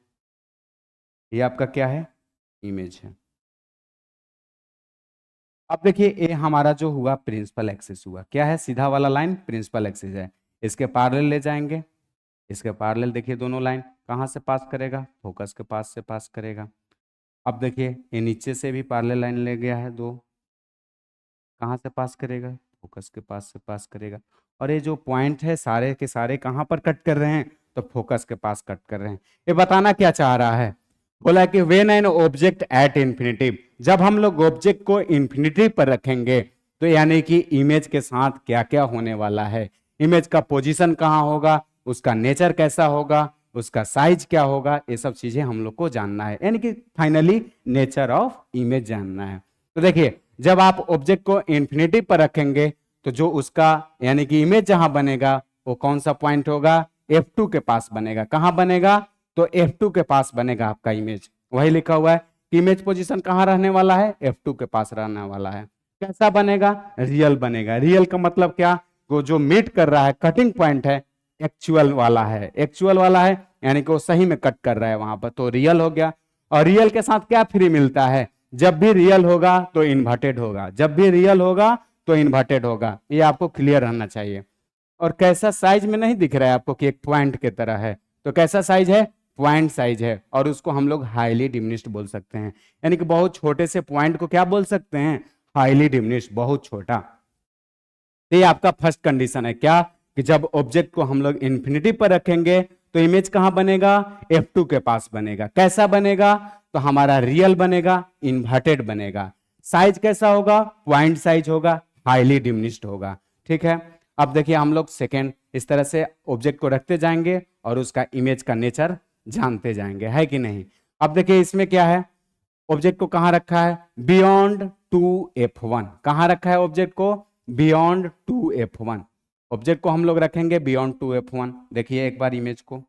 ये आपका क्या है, इमेज है। अब देखिए ये हमारा जो हुआ प्रिंसिपल एक्सिस हुआ, क्या है, सीधा वाला लाइन प्रिंसिपल एक्सिस है। इसके पैरेलल ले जाएंगे, इसके पैरेलल देखिए दोनों लाइन कहाँ से पास करेगा, फोकस के पास से पास करेगा। अब देखिए ये नीचे से भी पैरेलल लाइन ले गया है दो, कहाँ से पास करेगा, फोकस के पास से पास करेगा। और ये जो पॉइंट है सारे के सारे कहाँ पर कट कर रहे हैं, तो फोकस के पास कट कर रहे हैं। ये बताना क्या चाह रहा है, बोला कि when an object at infinity, जब हम लोग ऑब्जेक्ट को इंफिनिटी पर रखेंगे तो यानी कि इमेज के साथ क्या क्या होने वाला है, इमेज का पोजीशन कहाँ होगा, उसका नेचर कैसा होगा, उसका साइज क्या होगा, ये सब चीजें हम लोग को जानना है, यानी कि फाइनली नेचर ऑफ इमेज जानना है। तो देखिए जब आप ऑब्जेक्ट को इंफिनिटी पर रखेंगे तो जो उसका यानी कि इमेज जहां बनेगा वो कौन सा पॉइंट होगा, F2 के पास बनेगा। कहां बनेगा, तो F2 के पास बनेगा आपका इमेज। वही लिखा हुआ है कि इमेज पोजीशन कहां रहने वाला है, F2 के पास रहने वाला है। कैसा बनेगा, रियल बनेगा। रियल का मतलब क्या, वो जो मीट कर रहा है, कटिंग पॉइंट है, एक्चुअल वाला है, एक्चुअल वाला है, यानी कि वो सही में कट कर रहा है वहां पर, तो रियल हो गया। और रियल के साथ क्या फ्री मिलता है, जब भी रियल होगा तो इन्वर्टेड होगा, जब भी रियल होगा तो इन्वर्टेड होगा। ये आपको क्लियर रहना चाहिए। और कैसा साइज में नहीं दिख रहा है आपको कि एक पॉइंट की तरह है, तो कैसा साइज है, पॉइंट साइज है, और उसको हम लोग हाईली डिमिनिश्ड बोल सकते हैं। यानी कि बहुत छोटे से पॉइंट को क्या बोल सकते हैं, हाईली डिमिनिश्ड, बहुत छोटा। तो ये आपका फर्स्ट कंडीशन है क्या, कि जब ऑब्जेक्ट को हम लोग इंफिनिटी पर रखेंगे तो इमेज कहां बनेगा, F2 के पास बनेगा। कैसा बनेगा, तो हमारा रियल बनेगा, इन्वर्टेड बनेगा। साइज कैसा होगा, पॉइंट साइज होगा, हाईली डिमिनिश्ड होगा। ठीक है, अब देखिए हम लोग सेकेंड इस तरह से ऑब्जेक्ट को रखते जाएंगे और उसका इमेज का नेचर जानते जाएंगे, है कि नहीं। अब देखिए इसमें क्या है, ऑब्जेक्ट को कहां रखा है, बियॉन्ड 2F1। कहां रखा है ऑब्जेक्ट को, बियॉन्ड 2F1। ऑब्जेक्ट को हम लोग रखेंगे बियॉन्ड 2F1। देखिए एक बार इमेज को,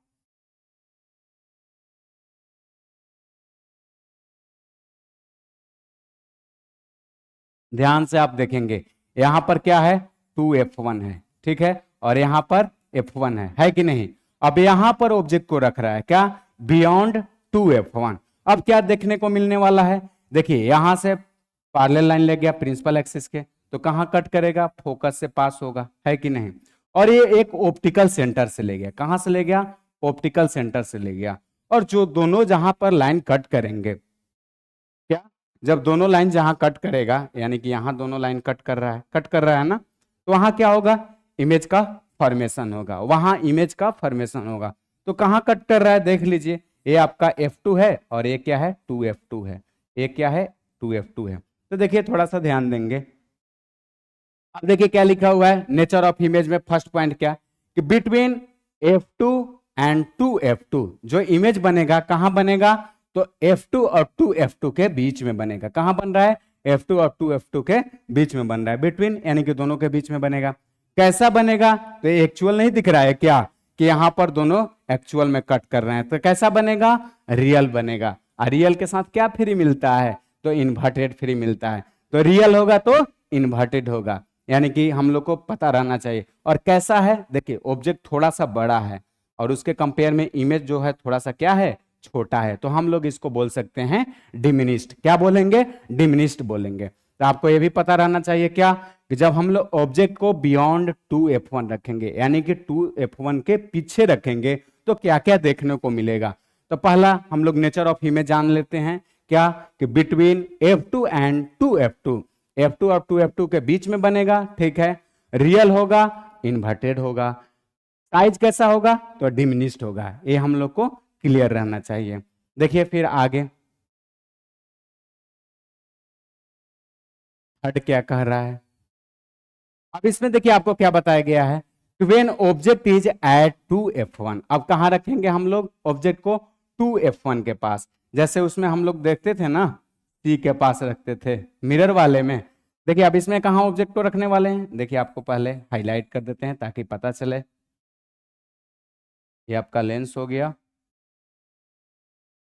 ध्यान से आप देखेंगे, यहां पर क्या है, 2F1 है, ठीक है, और यहां पर F1 है कि नहीं। अब यहां पर ऑब्जेक्ट को रख रहा है क्या, बियॉन्ड 2F1। अब क्या देखने को मिलने वाला है, देखिए यहां से पैरेलल लाइन ले गया प्रिंसिपल एक्सिस के, तो कहां कट करेगा, फोकस से पास होगा, है कि नहीं। और ये एक ऑप्टिकल सेंटर से ले गया, कहां से ले गया, ऑप्टिकल सेंटर से ले गया। और जो दोनों जहां पर लाइन कट करेंगे, क्या, जब दोनों लाइन जहां कट करेगा, यानी कि यहां दोनों लाइन कट कर रहा है, कट कर रहा है ना, तो वहां क्या होगा, इमेज का फॉर्मेशन होगा, वहां इमेज का फॉर्मेशन होगा। तो कहां कट कर रहा है, देख लीजिए, ये आपका F2 है और ये क्या है, 2F2 है, ये क्या है, 2F2 है। तो देखिए थोड़ा सा ध्यान देंगे, अब देखिए क्या लिखा हुआ है नेचर ऑफ इमेज में, फर्स्ट पॉइंट क्या, कि बिटवीन F2 एंड 2F2 जो इमेज बनेगा कहां बनेगा, तो F2 और 2F2 के बीच में बनेगा। कहां बन रहा है, F2 और 2F2 के बीच में बन रहा है, बिटवीन यानी कि दोनों के बीच में बनेगा। कैसा बनेगा, तो एक्चुअल नहीं दिख रहा है क्या, कि यहां पर दोनों एक्चुअल में कट कर रहे हैं, तो कैसा बनेगा, रियल बनेगा। और रियल के साथ क्या फ्री मिलता है, तो इन्वर्टेड फ्री मिलता है। तो रियल होगा तो इन्वर्टेड होगा, यानी कि हम लोग को पता रहना चाहिए। और कैसा है, देखिए ऑब्जेक्ट थोड़ा सा बड़ा है और उसके कंपेयर में इमेज जो है थोड़ा सा क्या है, छोटा है, तो हम लोग इसको बोल सकते हैं डिमिनिश्ड। क्या बोलेंगे, डिमिनिश्ड बोलेंगे। तो आपको ये भी पता रहना चाहिए क्या, कि जब हम लोग ऑब्जेक्ट को बियॉन्ड 2F1 रखेंगे, यानी कि 2F1 के पीछे रखेंगे, तो क्या क्या देखने को मिलेगा। तो पहला हम लोग नेचर ऑफ इमेज जान लेते हैं, क्या, कि between F2 and 2F2, F2 और 2F2 के बीच में बनेगा, ठीक है, रियल होगा, इन्वर्टेड होगा, साइज कैसा होगा, तो डिमिनिश्ड होगा। ये हम लोग को क्लियर रहना चाहिए। देखिए फिर आगे थर्ड क्या कह रहा है, अब इसमें देखिए आपको क्या बताया गया है, when object is eight 2F1। अब कहां रखेंगे हम लोग ऑब्जेक्ट को, 2F1 के पास। जैसे उसमें हम लोग देखते थे ना, C के पास रखते थे मिरर वाले में। देखिए अब इसमें कहां ऑब्जेक्ट को रखने वाले हैं, देखिए आपको पहले हाईलाइट कर देते हैं ताकि पता चले। ये आपका लेंस हो गया।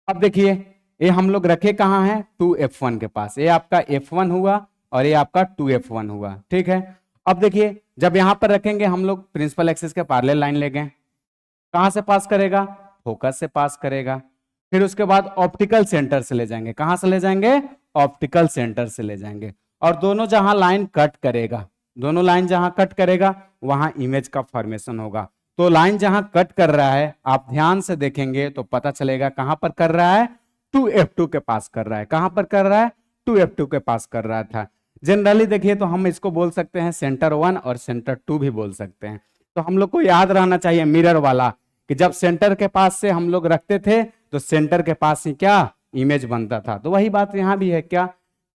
अब देखिए ये हम लोग रखे कहाँ हैं, 2F1 के पास। ये आपका F1 हुआ और ये आपका 2F1 हुआ, ठीक है। अब देखिए जब यहां पर रखेंगे हम लोग प्रिंसिपल एक्सिस के पैरेलल लाइन ले गए, कहां से पास करेगा, फोकस से पास करेगा। फिर उसके बाद ऑप्टिकल सेंटर से ले जाएंगे, कहां से ले जाएंगे, ऑप्टिकल सेंटर से ले जाएंगे। और दोनों जहां लाइन कट करेगा, दोनों लाइन जहां कट करेगा वहां इमेज का फॉर्मेशन होगा। तो लाइन जहां कट कर रहा है आप ध्यान से देखेंगे तो पता चलेगा कहां पर कर रहा है, 2F2 के पास कर रहा है। कहां पर कर रहा है, 2F2 के पास कर रहा था। जनरली देखिए तो हम इसको बोल सकते हैं सेंटर 1 और सेंटर 2 भी बोल सकते हैं। तो हम लोग को याद रहना चाहिए मिरर वाला, कि जब सेंटर के पास से हम लोग रखते थे तो सेंटर के पास ही क्या इमेज बनता था। तो वही बात यहां भी है क्या,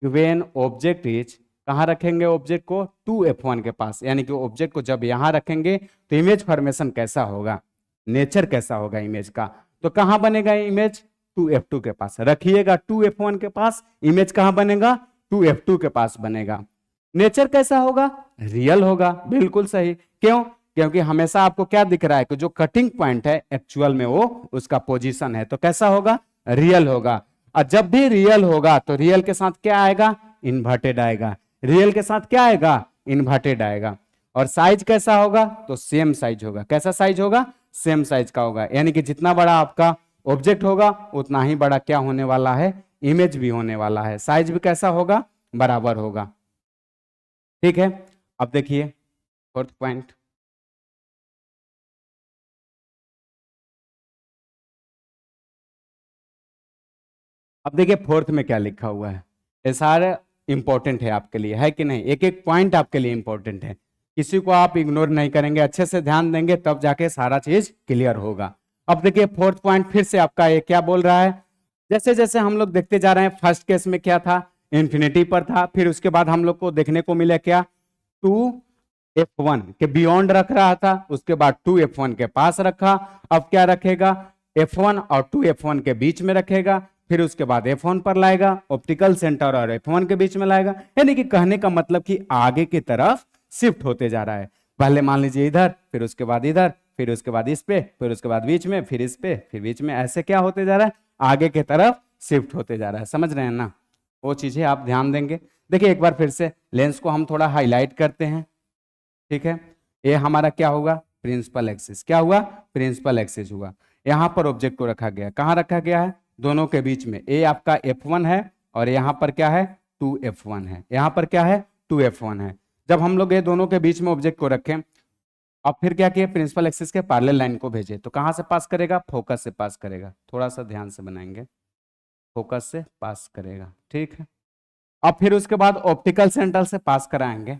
व्हेन ऑब्जेक्ट इज, कहां रखेंगे ऑब्जेक्ट को, 2F1 के पास। यानी कि ऑब्जेक्ट को जब यहां रखेंगे तो इमेज फॉर्मेशन कैसा होगा, नेचर कैसा होगा इमेज का, तो कहां बनेगा इमेज, 2F2 के पास रखिएगा, 2F1 के पास इमेज कहां बनेगा, 2F2 के पास बनेगा। नेचर कैसा होगा, रियल होगा, बिल्कुल सही। क्यों, क्योंकि हमेशा आपको क्या दिख रहा है कि जो कटिंग पॉइंट है एक्चुअल में वो उसका पोजीशन है, तो कैसा होगा, रियल होगा। और जब भी रियल होगा तो रियल के साथ क्या आएगा, इन्वर्टेड आएगा। रियल के साथ क्या आएगा, इन्वर्टेड आएगा। और साइज कैसा होगा, तो सेम साइज होगा। कैसा साइज होगा, सेम साइज का होगा। यानी कि जितना बड़ा आपका ऑब्जेक्ट होगा उतना ही बड़ा क्या होने वाला है, इमेज भी होने वाला है। साइज भी कैसा होगा, बराबर होगा, ठीक है। अब देखिए फोर्थ पॉइंट, अब देखिए फोर्थ में क्या लिखा हुआ है, ये सारे इंपॉर्टेंट है आपके लिए, है कि नहीं, एक एक पॉइंट आपके लिए इंपॉर्टेंट है, किसी को आप इग्नोर नहीं करेंगे, अच्छे से ध्यान देंगे तब जाके सारा चीज क्लियर होगा। अब देखिए फोर्थ पॉइंट फिर से आपका ये क्या बोल रहा है, जैसे जैसे हम लोग देखते जा रहे हैं, फर्स्ट केस में क्या था, इंफिनिटी पर था, फिर उसके बाद हम लोग को देखने को मिला क्या, 2f1 के बियॉन्ड रख रहा था, उसके बाद 2f1 के पास रखा, अब क्या रखेगा, f1 और 2f1 के बीच में रखेगा, फिर उसके बाद f1 पर लाएगा, ऑप्टिकल सेंटर और f1 के बीच में लाएगा, यानी कि कहने का मतलब कि आगे की तरफ शिफ्ट होते जा रहा है। पहले मान लीजिए इधर, फिर उसके बाद इधर, फिर उसके बाद इस पे, फिर उसके बाद बीच में, फिर इस पे, फिर बीच में, ऐसे क्या होते जा रहा है, आगे की तरफ शिफ्ट होते जा रहा है। समझ रहे हैं ना, वो चीजें आप ध्यान देंगे। देखिए एक बार फिर से लेंस को हम थोड़ा हाईलाइट करते हैं, ठीक है, ये हमारा क्या होगा, प्रिंसिपल एक्सिस, क्या हुआ, प्रिंसिपल एक्सिस हुआ। यहाँ पर ऑब्जेक्ट को रखा गया, कहाँ रखा गया है, दोनों के बीच में, ये आपका f1 है और यहाँ पर क्या है, 2f1 है, यहाँ पर क्या है, 2f1 है। जब हम लोग ये दोनों के बीच में ऑब्जेक्ट को रखें, अब फिर क्या किया, प्रिंसिपल एक्सिस के पैरेलल लाइन को भेजे, तो कहाँ से पास करेगा, फोकस से पास करेगा, थोड़ा सा ध्यान से बनाएंगे, फोकस से पास करेगा, ठीक है। अब फिर उसके बाद ऑप्टिकल सेंटर से पास कराएंगे,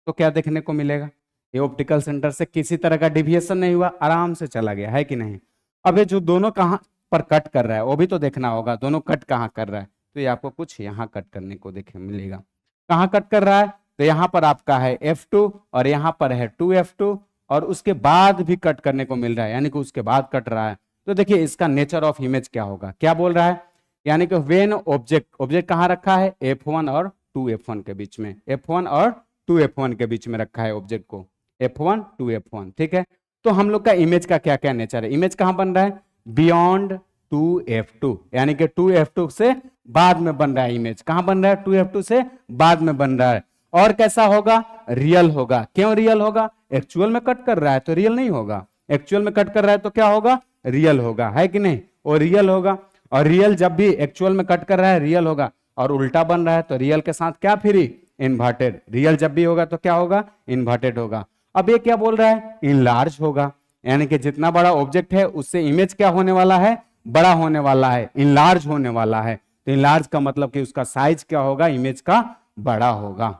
तो क्या देखने को मिलेगा, ये ऑप्टिकल सेंटर से किसी तरह का डिविएशन नहीं हुआ, आराम से चला गया, है कि नहीं। अब ये जो दोनों कहाँ पर कट कर रहा है वो भी तो देखना होगा, दोनों कट कहाँ कर रहा है, तो ये आपको कुछ यहाँ कट करने को देखे मिलेगा, कहाँ कट कर रहा है, तो यहाँ पर आपका है f2 और यहाँ पर है 2f2 और उसके बाद भी कट करने को मिल रहा है, यानी कि उसके बाद कट रहा है। तो देखिए इसका नेचर ऑफ इमेज क्या होगा, क्या बोल रहा है, यानी कि वेन ऑब्जेक्ट कहाँ रखा है, f1 और 2f1 के बीच में, f1 और 2f1 के बीच में रखा है ऑब्जेक्ट को, f1 2f1, ठीक है। तो हम लोग का इमेज का क्या क्या नेचर है, इमेज कहाँ बन रहा है, बियॉन्ड 2f2, यानी कि 2f2 से बाद में बन रहा है इमेज, कहां बन रहा है, 2f2 से बाद में बन रहा है। और कैसा होगा, रियल होगा, क्यों रियल होगा, एक्चुअल में कट कर रहा है तो रियल नहीं होगा, एक्चुअल में कट कर रहा है तो क्या होगा, रियल होगा, है कि नहीं, और रियल होगा। और रियल जब भी एक्चुअल में कट कर रहा है रियल होगा, और उल्टा बन रहा है तो रियल के साथ क्या फ्री, इन्वर्टेड, रियल जब भी होगा तो क्या होगा, इन्वर्टेड होगा। अब ये क्या बोल रहा है, इनलार्ज होगा, यानी कि जितना बड़ा ऑब्जेक्ट है उससे इमेज क्या होने वाला है, बड़ा होने वाला है, इनलार्ज होने वाला है। तो इनलार्ज का मतलब कि उसका साइज क्या होगा, इमेज का बड़ा होगा।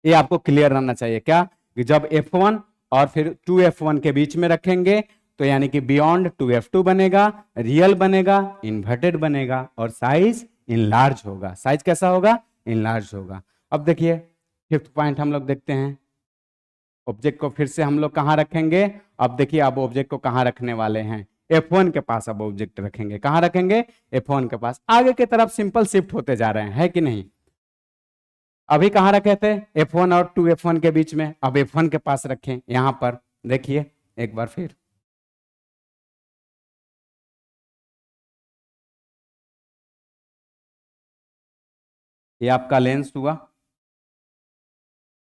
ये आपको क्लियर रहना चाहिए, क्या कि जब f1 और फिर 2f1 के बीच में रखेंगे तो यानी कि बियॉन्ड 2f2 बनेगा, रियल बनेगा, इन्वर्टेड बनेगा और साइज इनलार्ज होगा। साइज कैसा होगा, इनलार्ज होगा। अब देखिए फिफ्थ पॉइंट हम लोग देखते हैं, ऑब्जेक्ट को फिर से हम लोग कहां रखेंगे, अब देखिए अब ऑब्जेक्ट को कहां रखने वाले हैं, f1 के पास अब ऑब्जेक्ट रखेंगे, कहां रखेंगे, f1 के पास, आगे की तरफ सिंपल शिफ्ट होते जा रहे हैं, है कि नहीं। अभी कहां रखे थे, f1 और 2f1 के बीच में, अब f1 के पास रखें, यहां पर देखिए एक बार फिर, ये आपका लेंस हुआ,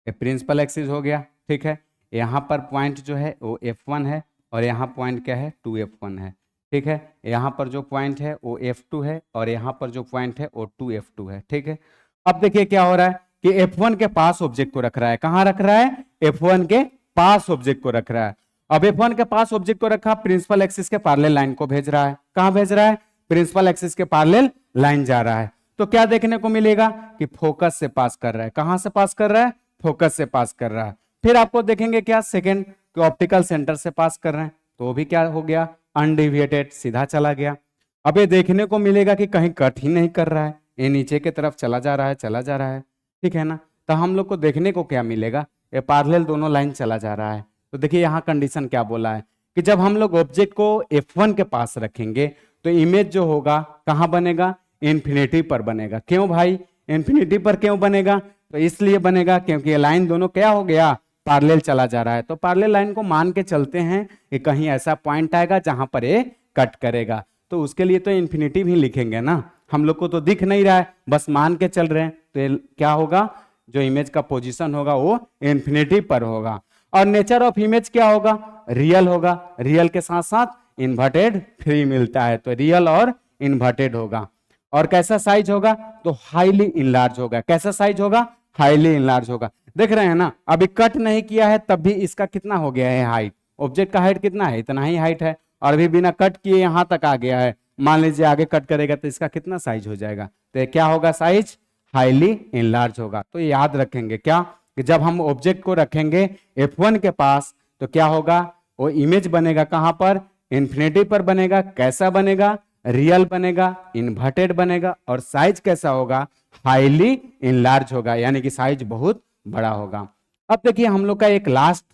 ये प्रिंसिपल एक्सिस हो गया, ठीक है। यहाँ पर पॉइंट जो है वो f1 है और यहाँ पॉइंट क्या है, 2f1 है, ठीक है। यहाँ पर जो पॉइंट है वो f2 है और यहाँ पर जो पॉइंट है वो 2f2 है, ठीक है। अब देखिए क्या हो रहा है कि f1 के पास ऑब्जेक्ट को रख रहा है, कहाँ रख रहा है, f1 के पास ऑब्जेक्ट को रख रहा है। अब f1 के पास ऑब्जेक्ट को रखा, प्रिंसिपल एक्सिस के पैरेलल लाइन को भेज रहा है, कहाँ भेज रहा है, प्रिंसिपल एक्सिस के पैरेलल लाइन जा रहा है। तो क्या देखने को मिलेगा कि फोकस से पास कर रहा है, कहां से पास कर रहा है, फोकस से पास कर रहा है। फिर आपको देखेंगे क्या, सेकंड ऑप्टिकल सेंटर से पास कर रहे हैं, तो भी क्या हो गया, अनडिविएटेड, सीधा चला गया। अब ये देखने को मिलेगा कि कहीं कट ही नहीं कर रहा है, ये नीचे की तरफ चला जा रहा है, चला जा रहा है, ठीक है ना। तो हम लोग को देखने को क्या मिलेगा, ये पैरेलल दोनों लाइन चला जा रहा है। तो देखिए यहाँ कंडीशन क्या बोला है कि जब हम लोग ऑब्जेक्ट को f1 के पास रखेंगे तो इमेज जो होगा कहाँ बनेगा, इन्फिनिटी पर बनेगा। क्यों भाई, इन्फिनिटी पर क्यों बनेगा, तो इसलिए बनेगा क्योंकि ये लाइन दोनों क्या हो गया, पैरेलल चला जा रहा है। तो पैरेलल लाइन को मान के चलते हैं कि कहीं ऐसा पॉइंट आएगा जहां पर ये कट करेगा, तो उसके लिए तो इन्फिनिटी भी लिखेंगे ना, हम लोग को तो दिख नहीं रहा है, बस मान के चल रहे हैं, तो ये क्या होगा, जो इमेज का पोजीशन होगा वो इन्फिनिटी पर होगा। और नेचर ऑफ इमेज क्या होगा, रियल होगा, रियल के साथ साथ इन्वर्टेड फ्री मिलता है, तो रियल और इन्वर्टेड होगा। और कैसा साइज होगा, तो हाईली इनलार्ज होगा, कैसा साइज होगा, हाईली इनलार्ज होगा। देख रहे हैं ना, अभी कट नहीं किया है तब भी इसका कितना हो गया है हाइट, ऑब्जेक्ट का हाइट कितना है, इतना ही हाइट है, और अभी बिना कट किए यहां तक आ गया है, मान लीजिए आगे कट करेगा तो इसका कितना साइज हो जाएगा, तो ये क्या होगा, साइज हाईली इनलार्ज होगा। तो याद रखेंगे क्या, कि जब हम ऑब्जेक्ट को रखेंगे F1 के पास तो क्या होगा, वो इमेज बनेगा कहां पर, इन्फिनिटी पर बनेगा। कैसा बनेगा, रियल बनेगा, इन्वर्टेड बनेगा, और साइज कैसा होगा, हाईली इनलार्ज होगा, यानी कि साइज बहुत बड़ा होगा। अब देखिए हम लोग का एक लास्ट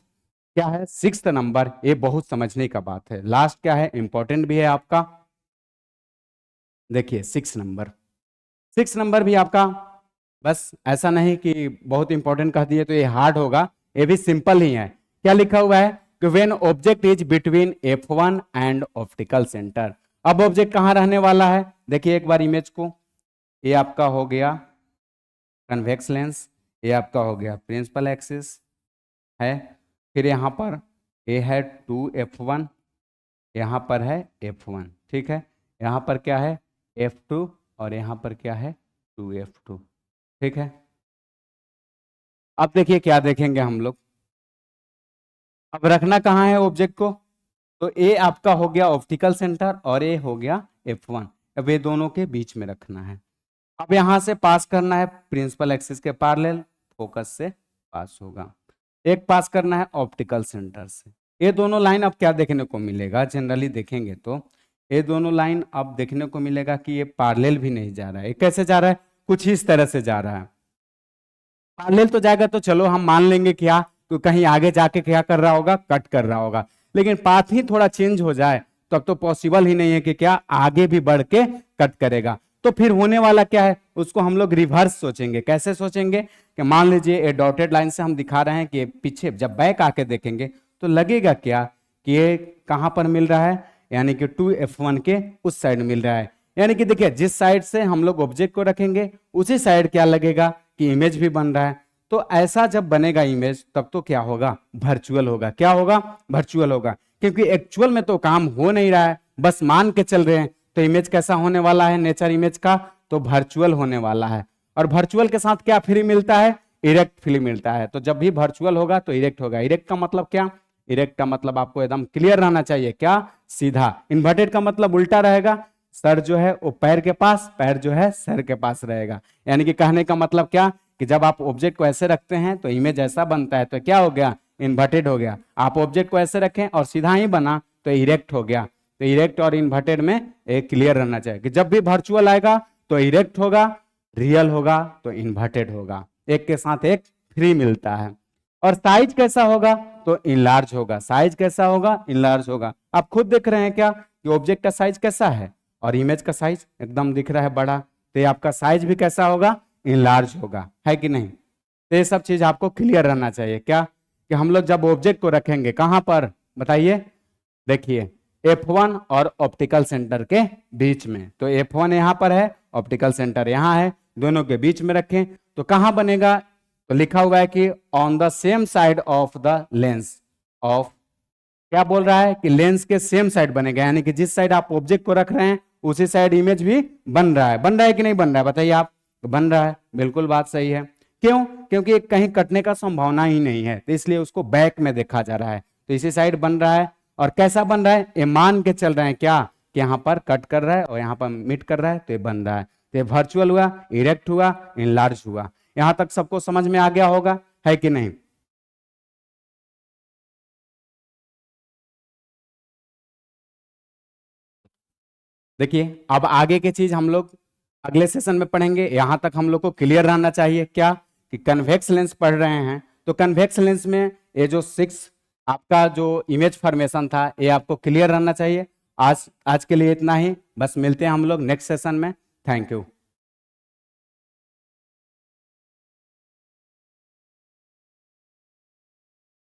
क्या है, 6th नंबर, ये बहुत समझने का बात है। लास्ट क्या है, इंपॉर्टेंट भी है आपका। देखिए 6 नंबर भी आपका, बस ऐसा नहीं कि बहुत इंपॉर्टेंट कह दिए तो ये हार्ड होगा, ये भी सिंपल ही है। क्या लिखा हुआ है कि when object is between F1 and optical centre. अब ऑब्जेक्ट कहां रहने वाला है, देखिए एक बार इमेज को, ये आपका हो गया कन्वेक्स लेंस, ये आपका हो गया प्रिंसिपल एक्सिस है, फिर यहाँ पर ये है 2F1, यहाँ पर है F1, ठीक है, यहाँ पर क्या है F2, और यहाँ पर क्या है 2F2, ठीक है। अब देखिए क्या देखेंगे हम लोग, अब रखना कहाँ है ऑब्जेक्ट को, तो ए आपका हो गया ऑप्टिकल सेंटर और ए हो गया F1, अब ये दोनों के बीच में रखना है। अब यहां से पास करना है प्रिंसिपल एक्सिस के पैरेलल, फोकस से पास होगा। एक पास करना है ऑप्टिकल सेंटर से। ये दोनों लाइन अब क्या देखने को मिलेगा, जनरली देखेंगे तो ये दोनों लाइन अब देखने को मिलेगा कि ये पैरेलल भी नहीं जा रहा है। ये कैसे जा रहा है, कुछ इस तरह से जा रहा है। पैरेलल तो जाएगा तो चलो हम मान लेंगे क्या, तो कहीं आगे जाके क्या कर रहा होगा, कट कर रहा होगा, लेकिन पाथ ही थोड़ा चेंज हो जाए तब तो पॉसिबल ही नहीं है कि क्या आगे भी बढ़ के कट करेगा। तो फिर होने वाला क्या है, उसको हम लोग रिवर्स सोचेंगे। कैसे सोचेंगे, कि मान लीजिए ये डॉटेड लाइन से हम दिखा रहे हैं कि पीछे जब बैक आके देखेंगे तो लगेगा क्या कि ये कहां पर मिल रहा है, यानी कि 2F1 के उस साइड मिल रहा है। यानी कि देखिए जिस साइड से हम लोग ऑब्जेक्ट को रखेंगे उसी साइड क्या लगेगा कि इमेज भी बन रहा है। तो ऐसा जब बनेगा इमेज तब तो क्या होगा, वर्चुअल होगा। क्या होगा, वर्चुअल होगा, क्योंकि एक्चुअल में तो काम हो नहीं रहा है, बस मान के चल रहे हैं। तो इमेज कैसा होने वाला है, नेचर इमेज का तो वर्चुअल होने वाला है। और वर्चुअल के साथ क्या फ्री मिलता है, इरेक्ट फ्री मिलता है। तो जब भी वर्चुअल होगा तो इरेक्ट होगा। इरेक्ट का मतलब क्या, इरेक्ट का मतलब आपको एकदम क्लियर रहना चाहिए, क्या, सीधा। इन्वर्टेड का मतलब उल्टा रहेगा, सर जो है वो पैर के पास, पैर जो है सर के पास रहेगा। यानी कि कहने का मतलब क्या, कि जब आप ऑब्जेक्ट को ऐसे रखते हैं तो इमेज ऐसा बनता है, तो क्या हो गया, इन्वर्टेड हो गया। आप ऑब्जेक्ट को ऐसे रखें और सीधा ही बना तो इरेक्ट हो गया। तो इरेक्ट और इन्वर्टेड में एक क्लियर रहना चाहिए कि जब भी वर्चुअल आएगा तो इरेक्ट होगा, रियल होगा तो इन्वर्टेड होगा, एक के साथ एक फ्री मिलता है। और साइज कैसा होगा, तो इनलार्ज होगा। साइज कैसा होगा, इनलार्ज होगा। आप खुद देख रहे हैं क्या कि ऑब्जेक्ट का साइज कैसा है और इमेज का साइज एकदम दिख रहा है बड़ा, तो आपका साइज भी कैसा होगा, इनलार्ज होगा, है कि नहीं। तो ये सब चीज आपको क्लियर रहना चाहिए, क्या, कि हम लोग जब ऑब्जेक्ट को रखेंगे कहां पर बताइए, देखिए F1 और ऑप्टिकल सेंटर के बीच में। तो F1 यहां पर है, ऑप्टिकल सेंटर यहां है, दोनों के बीच में रखें तो कहां बनेगा, तो लिखा हुआ है कि on the same side of the lens of, क्या बोल रहा है कि लेंस के सेम साइड बनेगा, यानी कि जिस साइड आप ऑब्जेक्ट को रख रहे हैं उसी साइड इमेज भी बन रहा है। बन रहा है कि नहीं बन रहा है, बताइए आप। तो बन रहा है, बिल्कुल बात सही है। क्यों, क्योंकि कहीं कटने का संभावना ही नहीं है, तो इसलिए उसको बैक में देखा जा रहा है, तो इसी साइड बन रहा है। और कैसा बन रहा है, ये मान के चल रहे हैं क्या, कि यहाँ पर कट कर रहा है और यहाँ पर मिट कर रहा है, तो ये बन रहा है। तो ये वर्चुअल हुआ, इरेक्ट हुआ, इनलार्ज हुआ। यहां तक सबको समझ में आ गया होगा, है कि नहीं। देखिए अब आगे की चीज हम लोग अगले सेशन में पढ़ेंगे। यहां तक हम लोग को क्लियर रहना चाहिए क्या, कि कन्वेक्स लेंस पढ़ रहे हैं तो कन्वेक्स लेंस में ये जो 6 आपका जो इमेज फॉर्मेशन था ये आपको क्लियर रहना चाहिए। आज के लिए इतना ही, बस मिलते हैं हम लोग नेक्स्ट सेशन में। Thank you.